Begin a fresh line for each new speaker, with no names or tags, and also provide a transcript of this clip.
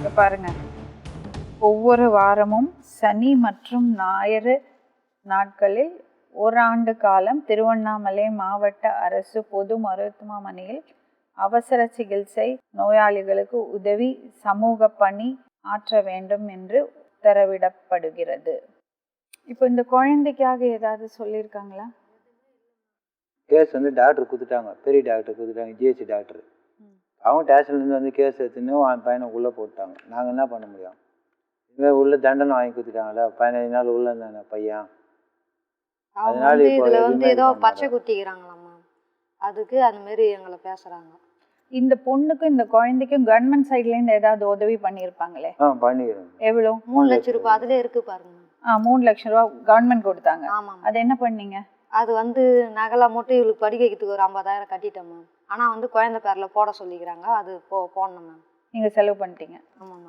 இங்க பாருங்க, ஒவ்வொரு வாரமும் சனி மற்றும் ஞாயிறு நாட்களில் ஓராண்டு காலம் திருவண்ணாமலை மாவட்ட அரசு பொது மருத்துவமனையில் அவசர சிகிச்சை நோயாளிகளுக்கு உதவி சமூக பணி ஆற்ற வேண்டும் என்று உத்தரவிடப்படுகிறது. இப்போ இந்த குழந்தைக்காக ஏதாவது சொல்லியிருக்காங்களா?
கேஸ் வந்து டாக்டர் கொடுத்துட்டாங்க, பெரிய டாக்டர் கொடுத்துட்டாங்க, ஜிஹெச் டாக்டர். அவங்க ஸ்டேஷன்லேருந்து வந்து கேஸ் எடுத்துன்னு அவன் பையனை உள்ளே போட்டாங்க. நாங்கள் என்ன பண்ண முடியும்? இங்கே உள்ள தண்டனை வாங்கி கொடுத்துட்டாங்களே, 15 நாள் உள்ள இருந்தாங்க பையன். அதனால இப்போ
இதில் வந்து ஏதோ பச்சை குத்திக்கிறாங்களாம்மா, அதுக்கு அந்த மாதிரி எங்களை பேசுகிறாங்க.
இந்த பொண்ணுக்கும் இந்த குழந்தைக்கும் கவர்மெண்ட் சைட்லேருந்து ஏதாவது உதவி பண்ணியிருப்பாங்களே?
பண்ணிக்கிறோம்.
எவ்வளோ?
3 லட்சம் ரூபாய் அதில் இருக்கு பாருங்க.
3 லட்சம் ரூபா கவர்மெண்ட் கொடுத்தாங்க.
ஆமாம்.
அது என்ன பண்ணீங்க?
அது வந்து நகலை மட்டும் இவளுக்கு படிக்க வைக்கிறதுக்கு ஒரு 50,000 கட்டிட்டோம் மேம். ஆனால் வந்து குழந்தை பேரில் போட சொல்லிக்கிறாங்க, அது போடணும் மேம்.
நீங்கள் செலவு பண்ணிட்டீங்க?
ஆமாம் மேம்.